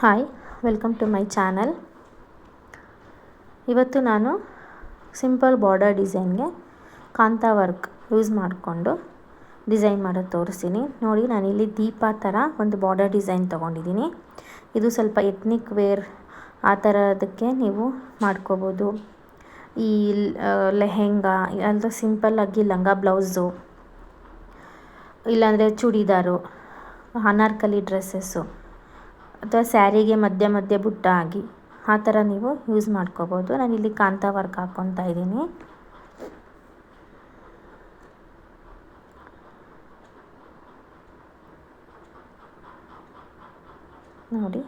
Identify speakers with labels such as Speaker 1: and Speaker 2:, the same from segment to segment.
Speaker 1: Hi, welcome to my channel. ಇವತ್ತು ನಾನು simple border ಡಿಸೈನ್ಗೆ ಕಾಂತಾ ವರ್ಕ್ ಯೂಸ್ ಮಾಡಿಕೊಂಡು ಡಿಸೈನ್ ಮಾಡೋದು ತೋರಿಸ್ತೀನಿ. ನೋಡಿ, ನಾನಿಲ್ಲಿ ದೀಪ ಥರ ಒಂದು ಬಾರ್ಡರ್ ಡಿಸೈನ್ ತೊಗೊಂಡಿದ್ದೀನಿ. ಇದು ಸ್ವಲ್ಪ ಎತ್ನಿಕ್ ವೇರ್ ಆ ಥರದಕ್ಕೆ ನೀವು ಮಾಡ್ಕೋಬೋದು. ಈ ಲೆಹೆಂಗಾ ಅಥವಾ ಸಿಂಪಲ್ಲಾಗಿ ಲಂಗ ಬ್ಲೌಸು, ಇಲ್ಲಾಂದರೆ ಚೂಡಿದಾರು, ಅನಾರ್ಕಲಿ ಡ್ರೆಸ್ಸಸ್ಸು ಅಥವಾ ಸ್ಯಾರಿಗೆ ಮಧ್ಯ ಮಧ್ಯ ಬುಟ್ಟ ಆಗಿ ಆ ಥರ ನೀವು ಯೂಸ್ ಮಾಡ್ಕೋಬೋದು. ನಾನಿಲ್ಲಿ ಕಾಂತಾ ವರ್ಕ್ ಹಾಕ್ಕೊತಾ ಇದ್ದೀನಿ. ನೋಡಿ,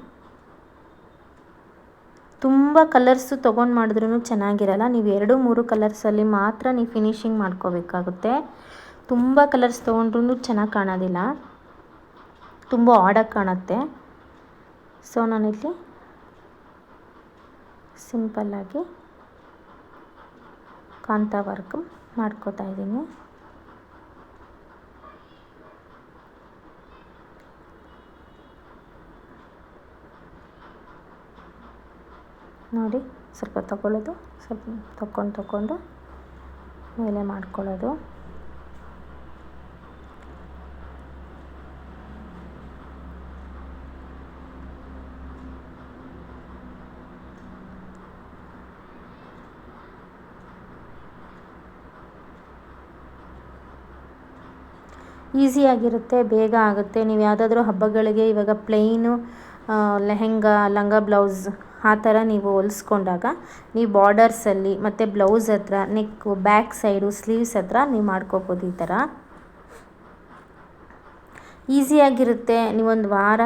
Speaker 1: ತುಂಬ ಕಲರ್ಸು ತೊಗೊಂಡು ಮಾಡಿದ್ರೂ ಚೆನ್ನಾಗಿರಲ್ಲ. ನೀವು 2-3 ಕಲರ್ಸಲ್ಲಿ ಮಾತ್ರ ನೀವು ಫಿನಿಶಿಂಗ್ ಮಾಡ್ಕೋಬೇಕಾಗುತ್ತೆ. ತುಂಬ ಕಲರ್ಸ್ ತೊಗೊಂಡ್ರೂ ಚೆನ್ನಾಗಿ ಕಾಣೋದಿಲ್ಲ, ತುಂಬ ಆಡಾಗಿ ಕಾಣುತ್ತೆ. ಸೊ ನಾನಿಲ್ಲಿ ಸಿಂಪಲ್ಲಾಗಿ ಕಾಂತಾ ವರ್ಕ್ ಮಾಡ್ಕೋತಾ ಇದ್ದೀನಿ. ನೋಡಿ, ಸ್ವಲ್ಪ ತಗೊಳ್ಳೋದು, ಸ್ವಲ್ಪ ತಗೊಂಡು ಮೇಲೆ ಮಾಡ್ಕೊಳ್ಳೋದು. ಈಸಿಯಾಗಿರುತ್ತೆ, ಬೇಗ ಆಗುತ್ತೆ. ನೀವು ಯಾವುದಾದ್ರೂ ಹಬ್ಬಗಳಿಗೆ ಇವಾಗ ಪ್ಲೇನು ಲೆಹೆಂಗಾ, ಲಂಗ ಬ್ಲೌಸ್ ಆ ಥರ ನೀವು ಹೊಲಿಸ್ಕೊಂಡಾಗ ನೀವು ಬಾರ್ಡರ್ಸಲ್ಲಿ ಮತ್ತು ಬ್ಲೌಸ್ ಹತ್ರ, ನೆಕ್ಕು, ಬ್ಯಾಕ್ ಸೈಡು, ಸ್ಲೀವ್ಸ್ ಹತ್ರ ನೀವು ಮಾಡ್ಕೋಬೋದು. ಈ ಥರ ಈಸಿಯಾಗಿರುತ್ತೆ. ನೀವೊಂದು ವಾರ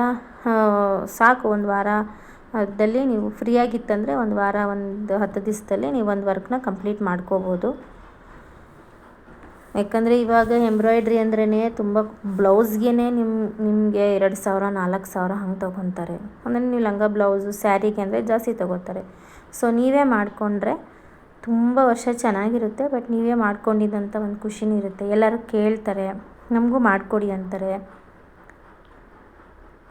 Speaker 1: ಸಾಕು, ಒಂದು ವಾರದಲ್ಲಿ ನೀವು ಫ್ರೀಯಾಗಿತ್ತಂದರೆ ಒಂದು ವಾರ, ಒಂದು 10 ದಿವಸದಲ್ಲಿ ನೀವು ಒಂದು ವರ್ಕ್ನ ಕಂಪ್ಲೀಟ್ ಮಾಡ್ಕೋಬೋದು. ಯಾಕಂದರೆ ಇವಾಗ ಎಂಬ್ರಾಯ್ಡ್ರಿ ಅಂದ್ರೇ ತುಂಬ, ಬ್ಲೌಸ್ಗೆ ನಿಮಗೆ 2,000 4,000 ಹಂಗೆ ತೊಗೊತಾರೆ. ಅಂದರೆ ನೀವು ಲಂಗ ಬ್ಲೌಸು, ಸ್ಯಾರಿಗೆ ಅಂದರೆ ಜಾಸ್ತಿ ತೊಗೋತಾರೆ. ಸೊ ನೀವೇ ಮಾಡಿಕೊಂಡ್ರೆ ತುಂಬ ವರ್ಷ ಚೆನ್ನಾಗಿರುತ್ತೆ. ಬಟ್ ನೀವೇ ಮಾಡ್ಕೊಂಡಿದ್ದಂಥ ಒಂದು ಖುಷಿನೂ ಇರುತ್ತೆ. ಎಲ್ಲರೂ ಕೇಳ್ತಾರೆ, ನಮಗೂ ಮಾಡಿಕೊಡಿ ಅಂತಾರೆ.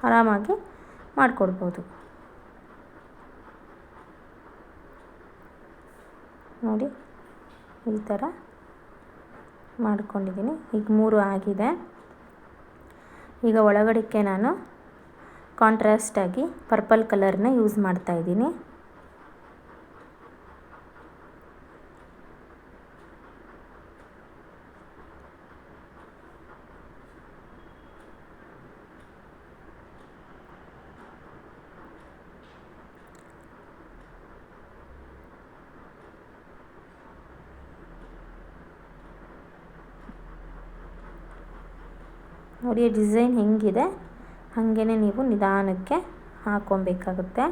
Speaker 1: ಆರಾಮಾಗಿ ಮಾಡಿಕೊಡ್ಬೋದು. ನೋಡಿ, ಈ ಥರ ಮಾಡ್ಕೊಂಡಿದ್ದೀನಿ. ಈಗ 3 ಆಗಿದೆ. ಈಗ ಒಳಗಡೆಗೆ ನಾನು ಕಾಂಟ್ರಾಸ್ಟಾಗಿ ಪರ್ಪಲ್ ಕಲರ್ನ ಯೂಸ್ ಮಾಡ್ತಾಯಿದ್ದೀನಿ. ನೋಡಿ, ಡಿಸೈನ್ ಹೆಂಗಿದೆ ಹಾಗೇ ನೀವು ನಿಧಾನಕ್ಕೆ ಹಾಕ್ಕೊಬೇಕಾಗುತ್ತೆ.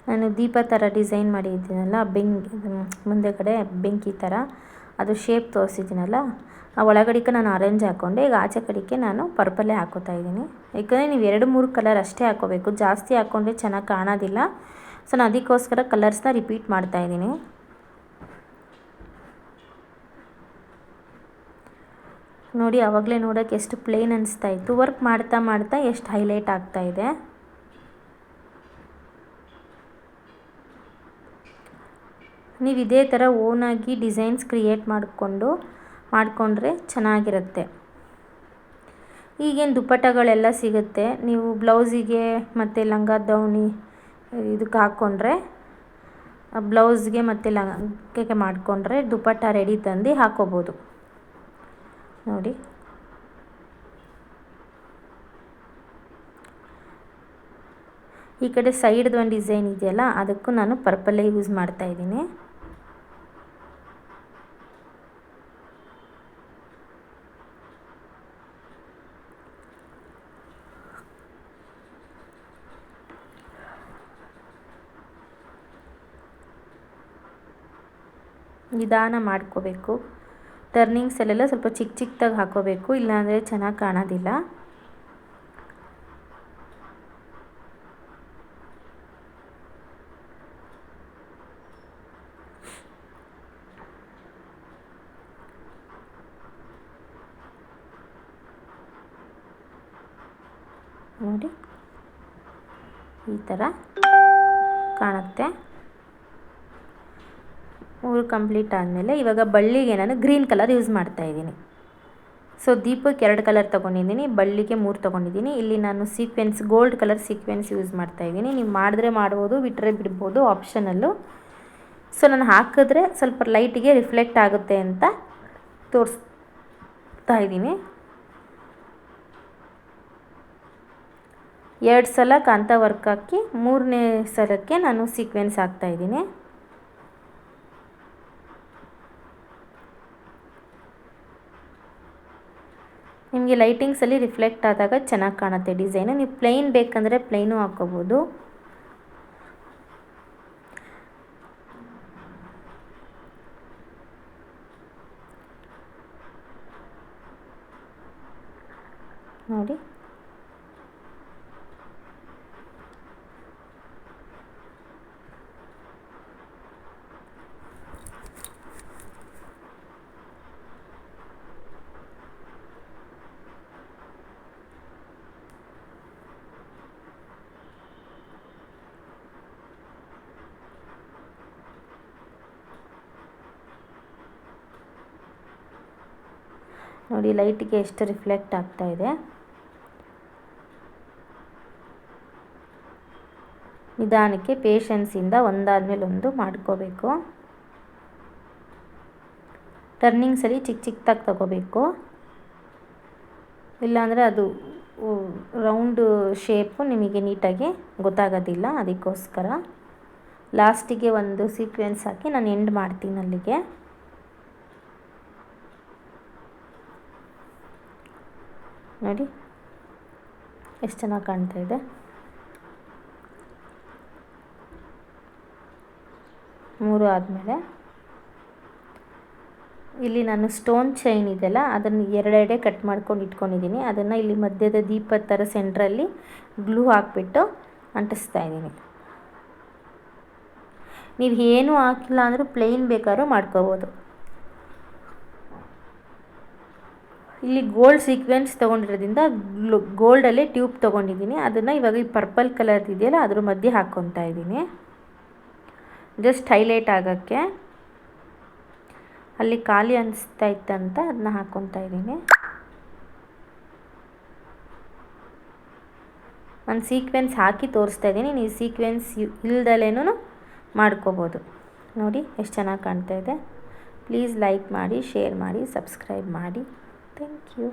Speaker 1: ನಾನು ದೀಪ ಥರ ಡಿಸೈನ್ ಮಾಡಿದ್ದೀನಲ್ಲ, ಮುಂದೆಗಡೆ ಬೆಂಕಿ ಥರ ಅದು ಶೇಪ್ ತೋರಿಸಿದ್ದೀನಲ್ಲ, ಆ ಒಳಗಡೆಗೆ ನಾನು ಆರೆಂಜ್ ಹಾಕ್ಕೊಂಡೆ. ಈಗ ಆಚೆ ಕಡೆಗೆ ನಾನು ಪರ್ಪಲ್ಲೇ ಹಾಕೋತಾ ಇದ್ದೀನಿ. ಯಾಕಂದರೆ ನೀವು 2-3 ಕಲರ್ ಅಷ್ಟೇ ಹಾಕ್ಕೋಬೇಕು, ಜಾಸ್ತಿ ಹಾಕ್ಕೊಂಡ್ರೆ ಚೆನ್ನಾಗಿ ಕಾಣೋದಿಲ್ಲ. ಸೊ ನಾನು ಅದಕ್ಕೋಸ್ಕರ ಕಲರ್ಸ್ನ ರಿಪೀಟ್ ಮಾಡ್ತಾಯಿದ್ದೀನಿ. ನೋಡಿ, ಆವಾಗಲೇ ನೋಡೋಕ್ಕೆ ಎಷ್ಟು ಪ್ಲೇನ್ ಅನಿಸ್ತಾ ಇತ್ತು. ವರ್ಕ್ ಮಾಡ್ತಾ ಮಾಡ್ತಾ ಎಷ್ಟು ಹೈಲೈಟ್ ಆಗ್ತಾಯಿದೆ. ನೀವು ಇದೇ ಥರ ಓನಾಗಿ ಡಿಸೈನ್ಸ್ ಕ್ರಿಯೇಟ್ ಮಾಡಿಕೊಂಡ್ರೆ ಚೆನ್ನಾಗಿರುತ್ತೆ. ಈಗೇನು ದುಪ್ಪಟ್ಟಗಳೆಲ್ಲ ಸಿಗುತ್ತೆ, ನೀವು ಬ್ಲೌಸಿಗೆ ಮತ್ತು ಲಂಗ ದಾವಣಿ ಇದಕ್ಕೆ ಹಾಕ್ಕೊಂಡ್ರೆ, ಬ್ಲೌಸ್ಗೆ ಮತ್ತು ಲಂಗಕ್ಕೆ ಮಾಡಿಕೊಂಡ್ರೆ ದುಪ್ಪಟ್ಟ ರೆಡಿ ತಂದು ಹಾಕ್ಕೋಬೋದು. ನೋಡಿ, ಈ ಕಡೆ ಸೈಡ್ದು ಒಂದು ಡಿಸೈನ್ ಇದೆಯಲ್ಲ, ಅದಕ್ಕೂ ನಾನು ಪರ್ಪಲ್ಲೇ ಯೂಸ್ ಮಾಡ್ತಾಯಿದ್ದೀನಿ. ನಿಧಾನ ಮಾಡ್ಕೋಬೇಕು. ಟರ್ನಿಂಗ್ಸಲ್ಲೆಲ್ಲ ಸ್ವಲ್ಪ ಚಿಕ್ಕ ಚಿಕ್ಕದಾಗಿ ಹಾಕೋಬೇಕು, ಇಲ್ಲಾಂದರೆ ಚೆನ್ನಾಗಿ ಕಾಣೋದಿಲ್ಲ. ನೋಡಿ ಈ ಥರ ಕಾಣುತ್ತೆ. 3 ಕಂಪ್ಲೀಟ್ ಆದಮೇಲೆ ಇವಾಗ ಬಳ್ಳಿಗೆ ನಾನು ಗ್ರೀನ್ ಕಲರ್ ಯೂಸ್ ಮಾಡ್ತಾಯಿದ್ದೀನಿ. ಸೊ ದೀಪಕ್ಕೆ 2 ಕಲರ್ ತೊಗೊಂಡಿದ್ದೀನಿ, ಬಳ್ಳಿಗೆ 3 ತೊಗೊಂಡಿದ್ದೀನಿ. ಇಲ್ಲಿ ನಾನು sequence gold colour sequence use ಮಾಡ್ತಾಯಿದ್ದೀನಿ. ನೀವು ಮಾಡಿದ್ರೆ ಮಾಡ್ಬೋದು, ಬಿಟ್ಟರೆ ಬಿಡ್ಬೋದು, ಆಪ್ಷನಲ್ಲು. ಸೊ ನಾನು ಹಾಕಿದ್ರೆ ಸ್ವಲ್ಪ ಲೈಟಿಗೆ ರಿಫ್ಲೆಕ್ಟ್ ಆಗುತ್ತೆ ಅಂತ ತೋರಿಸ್ತಾ ಇದ್ದೀನಿ. 2 ಸಲ ಕಾಂತಾ ವರ್ಕ್ ಹಾಕಿ 3ನೇ ಸಲಕ್ಕೆ ನಾನು ಸೀಕ್ವೆನ್ಸ್ ಹಾಕ್ತಾಯಿದ್ದೀನಿ. ನಿಮಗೆ ಲೈಟಿಂಗ್ಸಲ್ಲಿ ರಿಫ್ಲೆಕ್ಟ್ ಆದಾಗ ಚೆನ್ನಾಗಿ ಕಾಣುತ್ತೆ ಡಿಸೈನು. ನೀವು ಪ್ಲೈನ್ ಬೇಕಂದರೆ ಪ್ಲೈನು ಹಾಕ್ಕೋಬೋದು. ನೋಡಿ ನೋಡಿ ಲೈಟಿಗೆ ಎಷ್ಟು ರಿಫ್ಲೆಕ್ಟ್ ಆಗ್ತಾ ಇದೆ. ನಿಧಾನಕ್ಕೆ ಪೇಷನ್ಸಿಂದ ಒಂದಾದ್ಮೇಲೆ ಒಂದು ಮಾಡ್ಕೋಬೇಕು. ಟರ್ನಿಂಗ್ಸಲ್ಲಿ ಚಿಕ್ಕ ಚಿಕ್ಕದಾಗಿ ತಗೋಬೇಕು, ಇಲ್ಲಾಂದರೆ ಅದು ರೌಂಡು ಶೇಪು ನಿಮಗೆ ನೀಟಾಗಿ ಗೊತ್ತಾಗೋದಿಲ್ಲ. ಅದಕ್ಕೋಸ್ಕರ ಲಾಸ್ಟಿಗೆ ಒಂದು ಸೀಕ್ವೆನ್ಸ್ ಹಾಕಿ ನಾನು ಎಂಡ್ ಮಾಡ್ತೀನಿ ಅಲ್ಲಿಗೆ. ನೋಡಿ ಎಷ್ಟು ಚೆನ್ನಾಗಿ ಕಾಣ್ತಾ ಇದೆ. ಮೂರು ಆದಮೇಲೆ ಇಲ್ಲಿ ನಾನು ಸ್ಟೋನ್ ಚೈನ್ ಇದೆಯಲ್ಲ ಅದನ್ನು ಎರಡೆರಡೆ ಕಟ್ ಮಾಡ್ಕೊಂಡು ಇಟ್ಕೊಂಡಿದ್ದೀನಿ. ಅದನ್ನು ಇಲ್ಲಿ ಮಧ್ಯದ ದೀಪದ ಥರ ಸೆಂಟ್ರಲ್ಲಿ ಗ್ಲೂ ಹಾಕ್ಬಿಟ್ಟು ಅಂಟಿಸ್ತಾ ಇದ್ದೀನಿ. ನೀವು ಏನೂ ಹಾಕಿಲ್ಲ ಅಂದರೂ ಪ್ಲೇನ್ ಬೇಕಾದ್ರೂ ಮಾಡ್ಕೋಬೋದು. ಇಲ್ಲಿ ಗೋಲ್ಡ್ ಸೀಕ್ವೆನ್ಸ್ ತೊಗೊಂಡಿರೋದ್ರಿಂದ ಗೋಲ್ಡಲ್ಲೇ ಟ್ಯೂಬ್ ತೊಗೊಂಡಿದ್ದೀನಿ. ಅದನ್ನು ಇವಾಗ ಈ ಪರ್ಪಲ್ ಕಲರ್ ಇದೆಯಲ್ಲ ಅದ್ರ ಮಧ್ಯೆ ಹಾಕ್ಕೊತಾ ಇದ್ದೀನಿ, ಜಸ್ಟ್ ಹೈಲೈಟ್ ಆಗೋಕ್ಕೆ. ಅಲ್ಲಿ ಖಾಲಿ ಅನಿಸ್ತಾ ಇತ್ತಂತ ಅದನ್ನ ಹಾಕ್ಕೊತಾ ಇದ್ದೀನಿ. ನಾನು ಸೀಕ್ವೆನ್ಸ್ ಹಾಕಿ ತೋರಿಸ್ತಾ ಇದ್ದೀನಿ, ನೀವು ಸೀಕ್ವೆನ್ಸ್ ಇಲ್ದಲೇನೂ ಮಾಡ್ಕೋಬೋದು. ನೋಡಿ ಎಷ್ಟು ಚೆನ್ನಾಗಿ ಕಾಣ್ತಾ ಇದೆ. ಪ್ಲೀಸ್ ಲೈಕ್ ಮಾಡಿ, ಶೇರ್ ಮಾಡಿ, ಸಬ್ಸ್ಕ್ರೈಬ್ ಮಾಡಿ. Thank you.